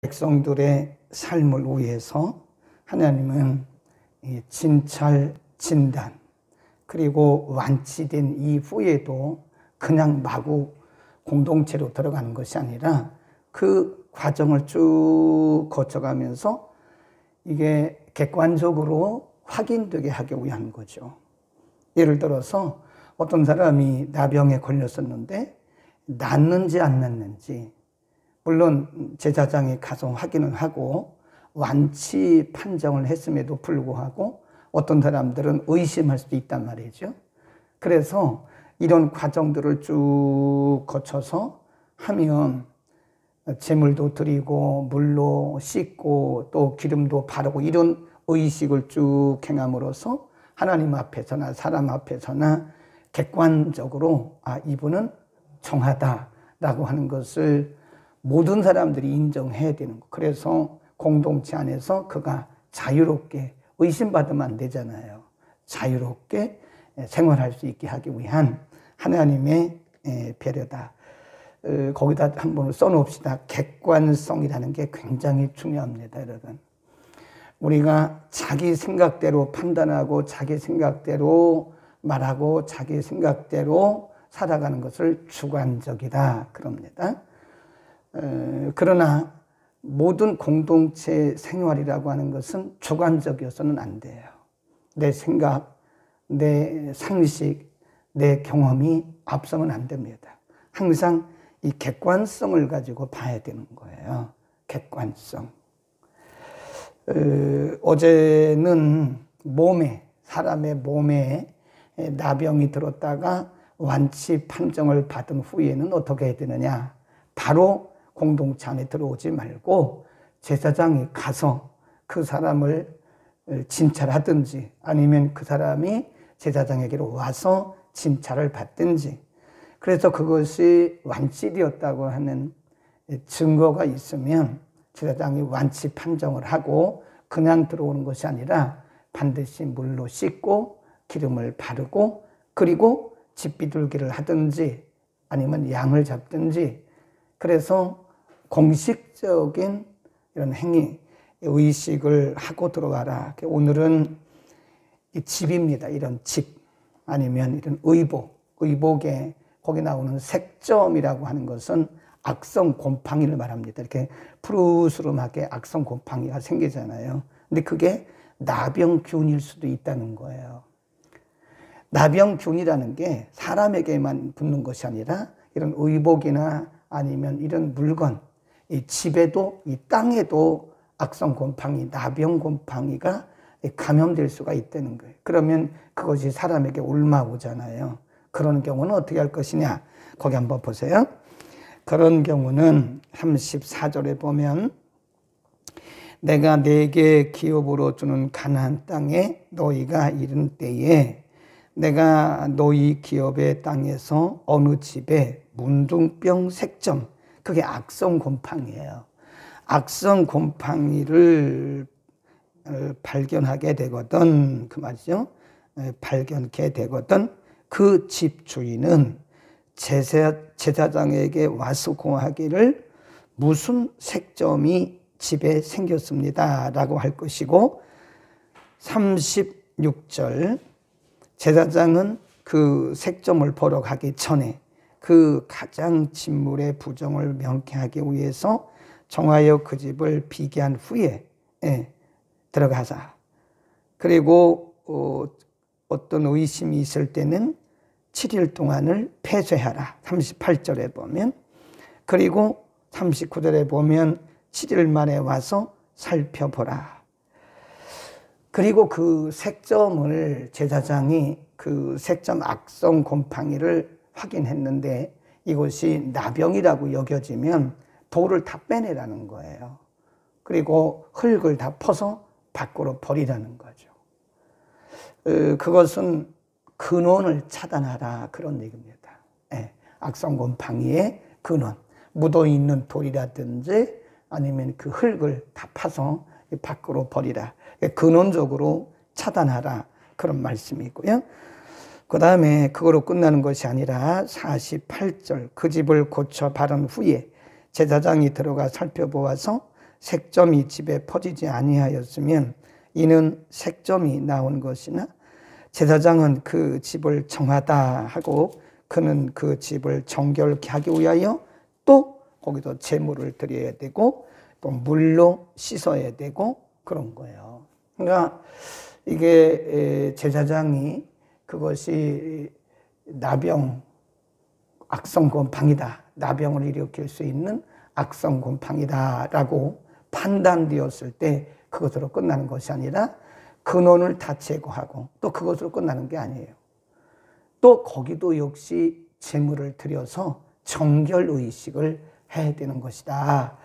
백성들의 삶을 위해서 하나님은 진찰, 진단, 그리고 완치된 이후에도 그냥 마구 공동체로 들어가는 것이 아니라 그 과정을 쭉 거쳐가면서 이게 객관적으로 확인되게 하기 위한 거죠. 예를 들어서 어떤 사람이 나병에 걸렸었는데 낫는지 안 낫는지, 물론 제사장이 가서 확인을 하고 완치 판정을 했음에도 불구하고 어떤 사람들은 의심할 수도 있단 말이죠. 그래서 이런 과정들을 쭉 거쳐서 하면 제물도 드리고 물로 씻고 또 기름도 바르고 이런 의식을 쭉 행함으로써 하나님 앞에서나 사람 앞에서나 객관적으로 이분은 정하다라고 하는 것을 모든 사람들이 인정해야 되는 거. 그래서 공동체 안에서 그가 자유롭게, 의심받으면 안 되잖아요. 자유롭게 생활할 수 있게 하기 위한 하나님의 배려다. 거기다 한번 써놓읍시다. 객관성이라는 게 굉장히 중요합니다, 여러분. 우리가 자기 생각대로 판단하고 자기 생각대로 말하고 자기 생각대로 살아가는 것을 주관적이다 그럽니다. 그러나 모든 공동체 생활이라고 하는 것은 주관적이어서는 안 돼요. 내 생각, 내 상식, 내 경험이 앞서면 안 됩니다. 항상 이 객관성을 가지고 봐야 되는 거예요. 객관성. 어제는 사람의 몸에 나병이 들었다가 완치 판정을 받은 후에는 어떻게 해야 되느냐. 바로 공동체 안에 들어오지 말고 제사장이 가서 그 사람을 진찰하든지 아니면 그 사람이 제사장에게로 와서 진찰을 받든지, 그래서 그것이 완치되었다고 하는 증거가 있으면 제사장이 완치 판정을 하고 그냥 들어오는 것이 아니라 반드시 물로 씻고 기름을 바르고 그리고 집비둘기를 하든지 아니면 양을 잡든지, 그래서 공식적인 이런 행위, 의식을 하고 들어가라. 오늘은 이 집입니다. 이런 집 아니면 이런 의복에 거기 나오는 색점이라고 하는 것은 악성 곰팡이를 말합니다. 이렇게 푸르스름하게 악성 곰팡이가 생기잖아요. 근데 그게 나병균일 수도 있다는 거예요. 나병균이라는 게 사람에게만 붙는 것이 아니라 이런 의복이나 아니면 이런 물건, 이 집에도 이 땅에도 악성 곰팡이, 나병 곰팡이가 감염될 수가 있다는 거예요. 그러면 그것이 사람에게 옮아오잖아요. 그런 경우는 어떻게 할 것이냐? 거기 한번 보세요. 그런 경우는 34절에 보면 내가 네게 기업으로 주는 가나안 땅에 너희가 이른 때에 내가 너희 기업의 땅에서 어느 집에 문둥병 색점, 그게 악성 곰팡이에요. 악성 곰팡이를 발견하게 되거든, 그 말이죠. 발견하게 되거든 그 집 주인은 제사장에게 와서 고하기를 무슨 색점이 집에 생겼습니다 라고 할 것이고, 36절 제사장은 그 색점을 보러 가기 전에 그 가장 진물의 부정을 명쾌하기 위해서 정하여 그 집을 비계한 후에 들어가자. 그리고 어떤 의심이 있을 때는 7일 동안을 폐쇄하라. 38절에 보면, 그리고 39절에 보면 7일 만에 와서 살펴보라. 그리고 그 색점을 제사장이 그 색점 악성 곰팡이를 확인했는데 이것이 나병이라고 여겨지면 돌을 다 빼내라는 거예요. 그리고 흙을 다 퍼서 밖으로 버리라는 거죠. 그것은 근원을 차단하라 그런 얘기입니다. 악성 곰팡이의 근원, 묻어있는 돌이라든지 아니면 그 흙을 다 파서 밖으로 버리라. 근원적으로 차단하라 그런 말씀이고요. 그 다음에 그거로 끝나는 것이 아니라 48절 그 집을 고쳐 바른 후에 제사장이 들어가 살펴보아서 색점이 집에 퍼지지 아니하였으면 이는 색점이 나온 것이나 제사장은 그 집을 정하다 하고 그는 그 집을 정결케 하기 위하여 또 거기도 제물을 드려야 되고 또 물로 씻어야 되고 그런 거예요. 그러니까 이게 제사장이 그것이 나병, 악성곰팡이다. 나병을 일으킬 수 있는 악성곰팡이다라고 판단되었을 때 그것으로 끝나는 것이 아니라 근원을 다 제거하고 또 그것으로 끝나는 게 아니에요. 또 거기도 역시 제물을 드려서 정결의식을 해야 되는 것이다.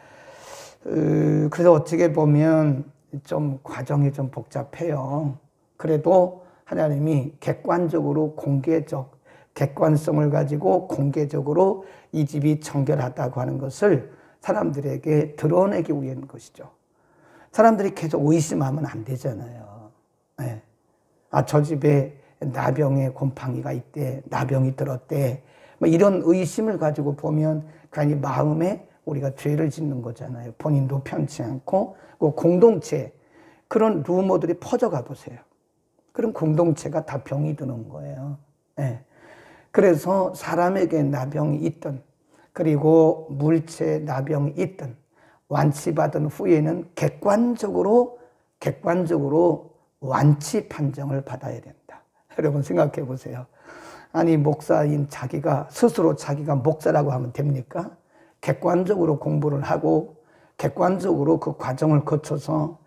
그래서 어떻게 보면 좀 과정이 좀 복잡해요. 그래도 하나님이 객관적으로 객관성을 가지고 공개적으로 이 집이 정결하다고 하는 것을 사람들에게 드러내기 위한 것이죠. 사람들이 계속 의심하면 안 되잖아요. 네. 저 집에 나병의 곰팡이가 있대, 나병이 들었대. 뭐 이런 의심을 가지고 보면 괜히 마음에 우리가 죄를 짓는 거잖아요. 본인도 편치 않고 그 공동체 그런 루머들이 퍼져가 보세요. 그럼 공동체가 다 병이 드는 거예요. 네. 그래서 사람에게 나병이 있든 그리고 물체 나병이 있든 완치받은 후에는 객관적으로 완치 판정을 받아야 된다. 여러분 생각해 보세요. 아니 목사인 스스로 자기가 목사라고 하면 됩니까? 객관적으로 공부를 하고 객관적으로 그 과정을 거쳐서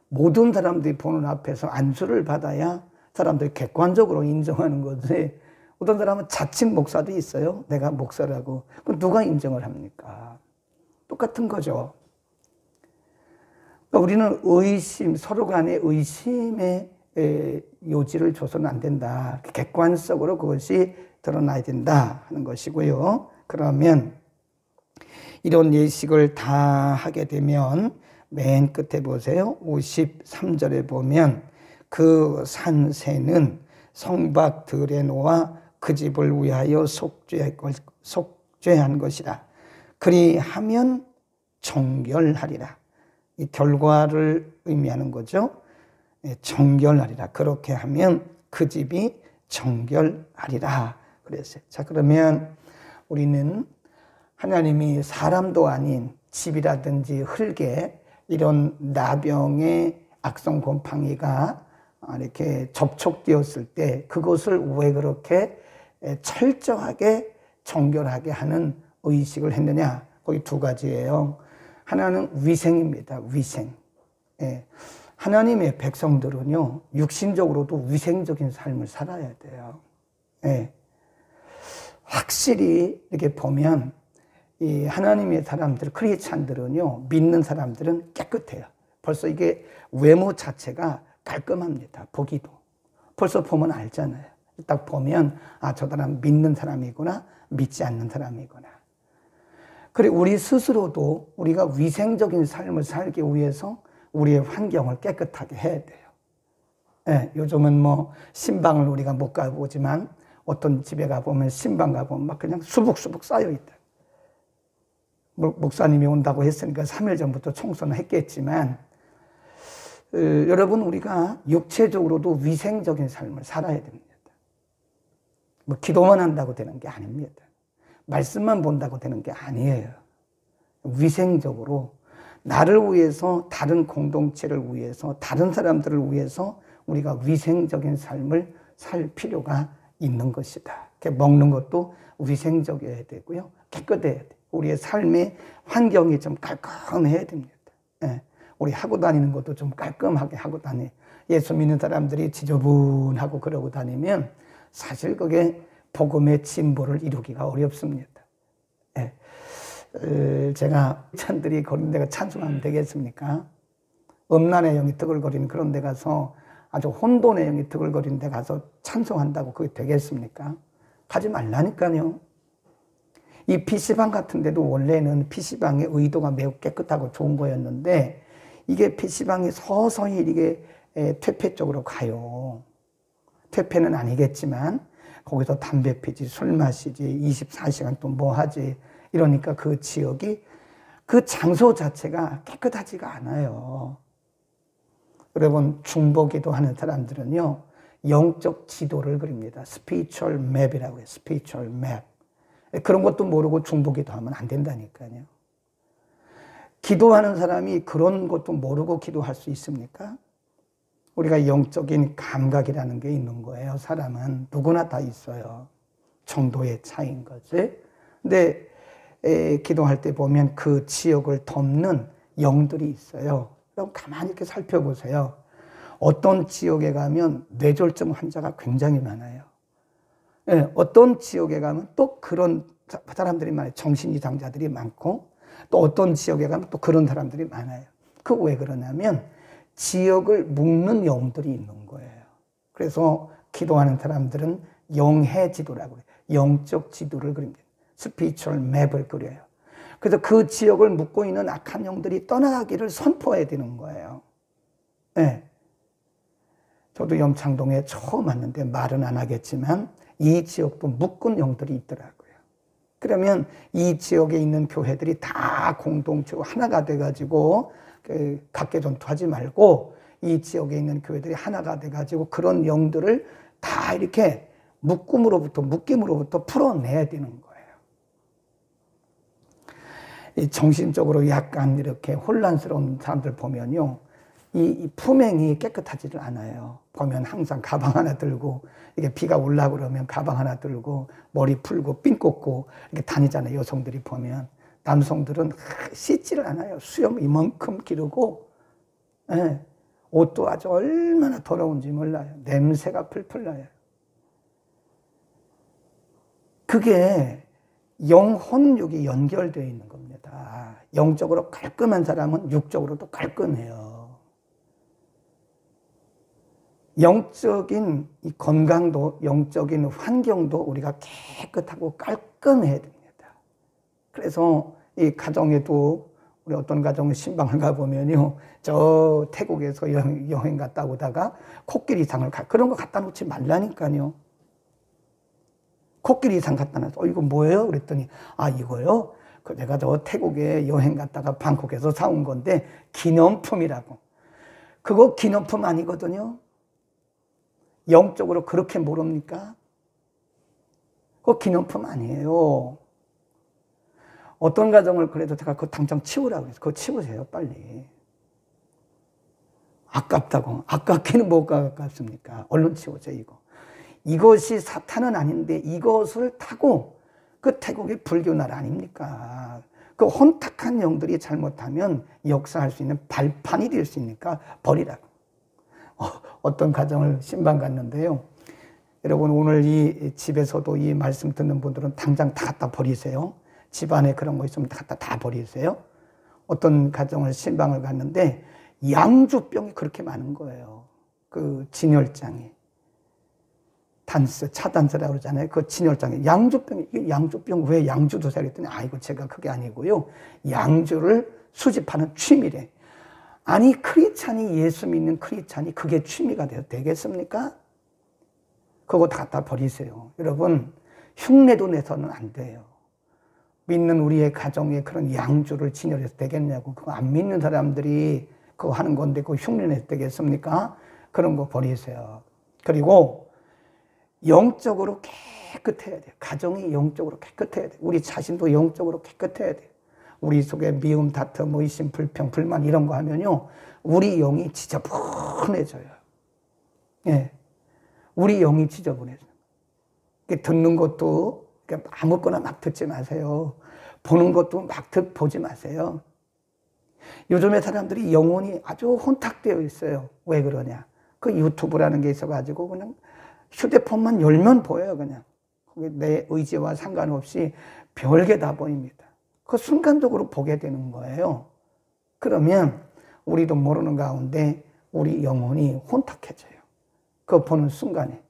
모든 사람들이 보는 앞에서 안수를 받아야 사람들이 객관적으로 인정하는 거지. 어떤 사람은 자칭 목사도 있어요. 내가 목사라고. 그럼 누가 인정을 합니까? 똑같은 거죠. 우리는 서로 간의 의심의 요지를 줘서는 안 된다. 객관적으로 그것이 드러나야 된다 하는 것이고요. 그러면 이런 예식을 다 하게 되면 맨 끝에 보세요. 53절에 보면 그 산새는 성박 들에 놓아 그 집을 위하여 속죄한 것이라. 그리하면 정결하리라. 이 결과를 의미하는 거죠. 정결하리라. 그렇게 하면 그 집이 정결하리라. 그랬어요. 자, 그러면 우리는 하나님이 사람도 아닌 집이라든지 흙에 이런 나병의 악성곰팡이가 이렇게 접촉되었을 때 그것을 왜 그렇게 철저하게 정결하게 하는 의식을 했느냐? 거기 두 가지예요. 하나는 위생입니다. 위생. 하나님의 백성들은요, 육신적으로도 위생적인 삶을 살아야 돼요. 확실히 이렇게 보면 이 하나님의 사람들, 크리스찬들은요, 믿는 사람들은 깨끗해요. 벌써 이게 외모 자체가 깔끔합니다. 보기도. 벌써 보면 알잖아요. 딱 보면 저 사람 믿는 사람이구나, 믿지 않는 사람이구나. 그리고 우리 스스로도 우리가 위생적인 삶을 살기 위해서 우리의 환경을 깨끗하게 해야 돼요. 요즘은 뭐 신방을 우리가 못 가보지만 어떤 집에 가보면 신방 가보면 막 그냥 수북수북 쌓여있다. 목사님이 온다고 했으니까 3일 전부터 청소는 했겠지만 여러분 우리가 육체적으로도 위생적인 삶을 살아야 됩니다. 뭐 기도만 한다고 되는 게 아닙니다. 말씀만 본다고 되는 게 아니에요. 위생적으로 나를 위해서 다른 공동체를 위해서 다른 사람들을 위해서 우리가 위생적인 삶을 살 필요가 있는 것이다. 먹는 것도 위생적이어야 되고요. 깨끗해야 돼. 우리의 삶의 환경이 좀 깔끔해야 됩니다. 우리 하고 다니는 것도 좀 깔끔하게 하고 다녀. 예수 믿는 사람들이 지저분하고 그러고 다니면 사실 그게 복음의 진보를 이루기가 어렵습니다. 제가 찬들이 그런 데가 찬송하면 되겠습니까? 음란의 영이 뜨글거리는 그런 데 가서 아주 혼돈의 영이 뜨글거리는 데 가서 찬송한다고 그게 되겠습니까? 가지 말라니까요. 이 PC방 같은 데도 원래는 PC방의 의도가 매우 깨끗하고 좋은 거였는데 이게 PC방이 서서히 이게 퇴폐 쪽으로 가요. 퇴폐는 아니겠지만 거기서 담배 피지, 술 마시지, 24시간 또 뭐 하지. 이러니까 그 지역이 그 장소 자체가 깨끗하지가 않아요. 여러분, 중보기도 하는 사람들은요, 영적 지도를 그립니다. 스피리추얼 맵이라고 해요. 스피리추얼 맵. 그런 것도 모르고 중보기도 하면 안 된다니까요. 기도하는 사람이 그런 것도 모르고 기도할 수 있습니까? 우리가 영적인 감각이라는 게 있는 거예요. 사람은 누구나 다 있어요. 정도의 차이인 거지. 근데 기도할 때 보면 그 지역을 덮는 영들이 있어요. 그럼 가만히 이렇게 살펴보세요. 어떤 지역에 가면 뇌졸중 환자가 굉장히 많아요. 어떤 지역에 가면 또 그런 사람들이 많아요. 정신이상자들이 많고, 또 어떤 지역에 가면 또 그런 사람들이 많아요. 그 왜 그러냐면 지역을 묶는 영들이 있는 거예요. 그래서 기도하는 사람들은 영해 지도라고 해요. 영적 지도를 그립니다. 스피리추얼 맵을 그려요. 그래서 그 지역을 묶고 있는 악한 영들이 떠나가기를 선포해야 되는 거예요. 네. 저도 염창동에 처음 왔는데 말은 안 하겠지만 이 지역도 묶은 영들이 있더라고요. 그러면 이 지역에 있는 교회들이 다 공동체로 하나가 돼가지고 각계전투하지 말고 이 지역에 있는 교회들이 하나가 돼가지고 그런 영들을 다 이렇게 묶임으로부터 풀어내야 되는 거예요. 이 정신적으로 약간 이렇게 혼란스러운 사람들 보면요, 이 품행이 깨끗하지를 않아요. 보면 항상 가방 하나 들고, 이게 비가 올라오고 그러면 가방 하나 들고, 머리 풀고, 핀 꽂고, 이렇게 다니잖아요. 여성들이 보면. 남성들은 씻지를 않아요. 수염 이만큼 기르고, 예. 옷도 아주 얼마나 더러운지 몰라요. 냄새가 풀풀 나요. 그게 영혼육이 연결되어 있는 겁니다. 영적으로 깔끔한 사람은 육적으로도 깔끔해요. 영적인 이 건강도, 영적인 환경도 우리가 깨끗하고 깔끔해야 됩니다. 그래서 이 가정에도 우리 어떤 가정은 신방을 가보면요, 저 태국에서 여행 갔다 오다가 코끼리상을 그런 거 갖다 놓지 말라니까요. 코끼리상 갖다 놨어. 이거 뭐예요? 그랬더니, 아, 이거요? 내가 저 태국에 여행 갔다가 방콕에서 사온 건데 기념품이라고. 그거 기념품 아니거든요. 영적으로 그렇게 모릅니까? 그거 기념품 아니에요. 어떤 가정을 그래도 제가 그거 당장 치우라고 해서 그거 치우세요, 빨리. 아깝다고. 아깝기는 뭐가 아깝습니까? 얼른 치우세요, 이거. 이것이 사탄은 아닌데 이것을 타고 그 태국의 불교 나라 아닙니까? 그 혼탁한 영들이 잘못하면 역사할 수 있는 발판이 될 수 있으니까 버리라고. 어떤 가정을 신방 갔는데요. 여러분, 오늘 이 집에서도 이 말씀 듣는 분들은 당장 다 갖다 버리세요. 집안에 그런 거 있으면 다 버리세요. 어떤 가정을 신방을 갔는데 양주병이 그렇게 많은 거예요. 그 진열장에. 차단스라고 그러잖아요. 그 진열장에. 양주병 왜 양주 드세요? 그랬더니, 이거 제가 그게 아니고요. 양주를 수집하는 취미래. 아니, 크리스찬이 예수 믿는 크리스찬이 그게 취미가 되겠습니까? 그거 다 갖다 버리세요. 여러분, 흉내도 내서는 안 돼요. 믿는 우리의 가정에 그런 양주를 진열해서 되겠냐고. 그거 안 믿는 사람들이 그거 하는 건데 그거 흉내 내서 되겠습니까? 그런 거 버리세요. 그리고 영적으로 깨끗해야 돼요. 가정이 영적으로 깨끗해야 돼요. 우리 자신도 영적으로 깨끗해야 돼요. 우리 속에 미움, 다툼, 의심, 불평, 불만 이런 거 하면요, 우리 영이 지저분해져요. 예, 우리 영이 지저분해져요. 듣는 것도 아무거나 막 듣지 마세요. 보는 것도 막 보지 마세요. 요즘에 사람들이 영혼이 아주 혼탁되어 있어요. 왜 그러냐? 그 유튜브라는 게 있어가지고 그냥 휴대폰만 열면 보여요, 그냥. 내 의지와 상관없이 별게 다 보입니다. 그 순간적으로 보게 되는 거예요. 그러면 우리도 모르는 가운데 우리 영혼이 혼탁해져요. 그거 보는 순간에.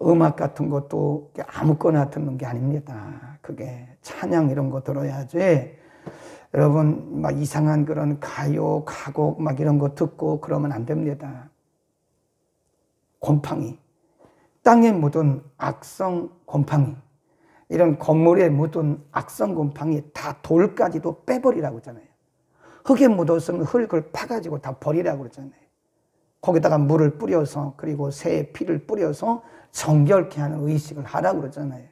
음악 같은 것도 아무거나 듣는 게 아닙니다. 그게 찬양 이런 거 들어야지. 여러분, 막 이상한 그런 가요, 가곡 막 이런 거 듣고 그러면 안 됩니다. 곰팡이. 땅에 묻은 악성 곰팡이. 이런 건물에 묻은 악성 곰팡이 다 돌까지도 빼버리라고 하잖아요. 흙에 묻었으면 흙을 파가지고 다 버리라고 그러잖아요. 거기다가 물을 뿌려서 그리고 새의 피를 뿌려서 정결케 하는 의식을 하라고 그러잖아요.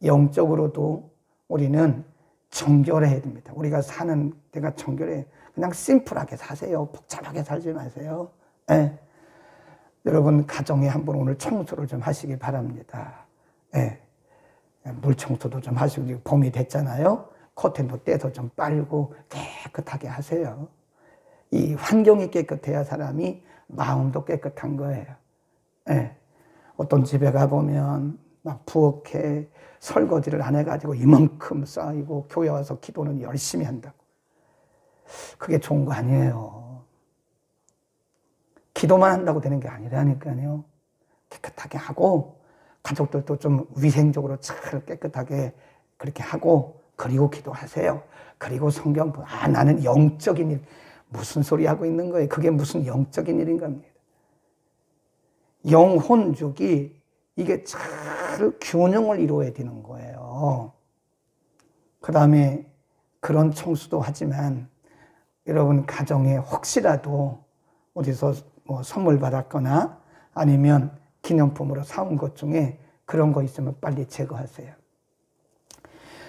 영적으로도 우리는 정결해야 됩니다. 우리가 사는 데가 정결해. 그냥 심플하게 사세요. 복잡하게 살지 마세요. 예. 여러분 가정에 한번 오늘 청소를 좀 하시기 바랍니다. 예. 물 청소도 좀 하시고 봄이 됐잖아요. 커튼도 떼서 좀 빨고 깨끗하게 하세요. 이 환경이 깨끗해야 사람이 마음도 깨끗한 거예요. 예. 어떤 집에 가보면 막 부엌에 설거지를 안 해가지고 이만큼 쌓이고 교회 와서 기도는 열심히 한다고. 그게 좋은 거 아니에요. 기도만 한다고 되는 게 아니라니까요. 깨끗하게 하고 가족들도 좀 위생적으로 잘 깨끗하게 그렇게 하고 그리고 기도하세요. 그리고 성경 나는 영적인 일 무슨 소리 하고 있는 거예요. 그게 무슨 영적인 일인 겁니다. 영혼죽이 이게 잘 균형을 이루어야 되는 거예요. 그 다음에 그런 청소도 하지만 여러분 가정에 혹시라도 어디서 뭐 선물 받았거나 아니면 기념품으로 사온 것 중에 그런 거 있으면 빨리 제거하세요.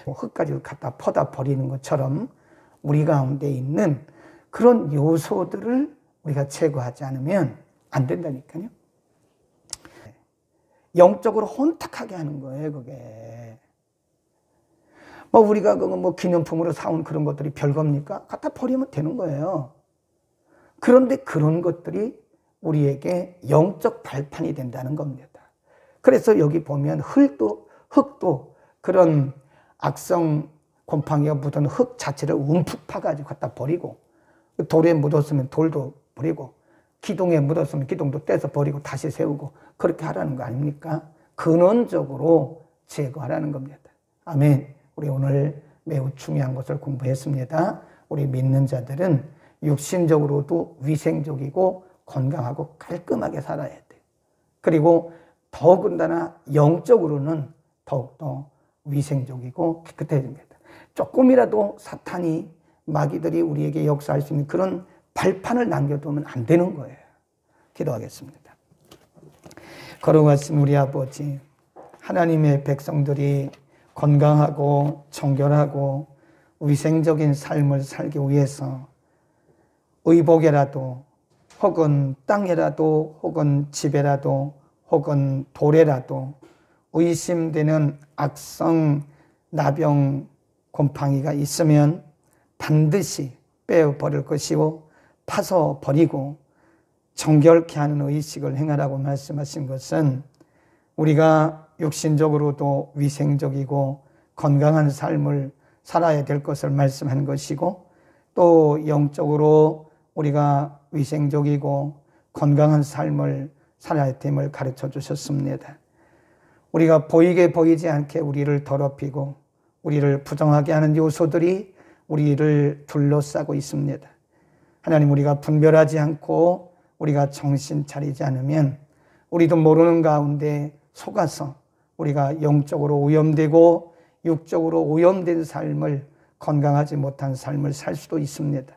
흙까지 갖다 퍼다 버리는 것처럼 우리 가운데 있는 그런 요소들을 우리가 제거하지 않으면 안 된다니까요. 영적으로 혼탁하게 하는 거예요, 그게. 뭐 우리가 뭐 기념품으로 사온 그런 것들이 별겁니까? 갖다 버리면 되는 거예요. 그런데 그런 것들이 우리에게 영적 발판이 된다는 겁니다. 그래서 여기 보면 흙도 그런 악성 곰팡이가 묻은 흙 자체를 움푹 파가지고 갖다 버리고, 돌에 묻었으면 돌도 버리고, 기둥에 묻었으면 기둥도 떼서 버리고 다시 세우고 그렇게 하라는 거 아닙니까? 근원적으로 제거하라는 겁니다. 아멘. 우리 오늘 매우 중요한 것을 공부했습니다. 우리 믿는 자들은 육신적으로도 위생적이고 건강하고 깔끔하게 살아야 돼요. 그리고 더군다나 영적으로는 더욱더 위생적이고 깨끗해야 됩니다. 조금이라도 사탄이 마귀들이 우리에게 역사할 수 있는 그런 발판을 남겨두면 안 되는 거예요. 기도하겠습니다. 거룩하신 우리 아버지, 하나님의 백성들이 건강하고 정결하고 위생적인 삶을 살기 위해서 의복에라도 혹은 땅에라도 혹은 집에라도 혹은 돌에라도 의심되는 악성 나병 곰팡이가 있으면 반드시 빼어버릴 것이고 파서 버리고 정결케 하는 의식을 행하라고 말씀하신 것은 우리가 육신적으로도 위생적이고 건강한 삶을 살아야 될 것을 말씀하는 것이고 또 영적으로 우리가 위생적이고 건강한 삶을 살아야 됨을 가르쳐 주셨습니다. 우리가 보이게 보이지 않게 우리를 더럽히고 우리를 부정하게 하는 요소들이 우리를 둘러싸고 있습니다. 하나님, 우리가 분별하지 않고 우리가 정신 차리지 않으면 우리도 모르는 가운데 속아서 우리가 영적으로 오염되고 육적으로 오염된 삶을, 건강하지 못한 삶을 살 수도 있습니다.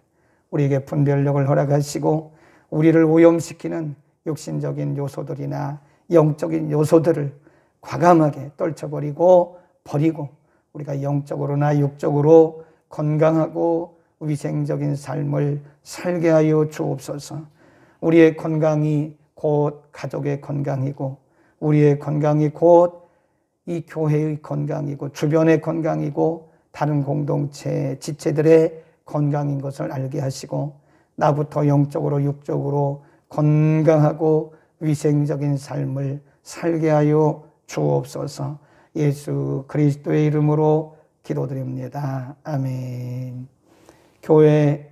우리에게 분별력을 허락하시고 우리를 오염시키는 육신적인 요소들이나 영적인 요소들을 과감하게 떨쳐버리고 버리고 우리가 영적으로나 육적으로 건강하고 위생적인 삶을 살게 하여 주옵소서. 우리의 건강이 곧 가족의 건강이고 우리의 건강이 곧 이 교회의 건강이고 주변의 건강이고 다른 공동체 지체들의 건강인 것을 알게 하시고 나부터 영적으로 육적으로 건강하고 위생적인 삶을 살게 하여 주옵소서. 예수 그리스도의 이름으로 기도드립니다. 아멘. 교회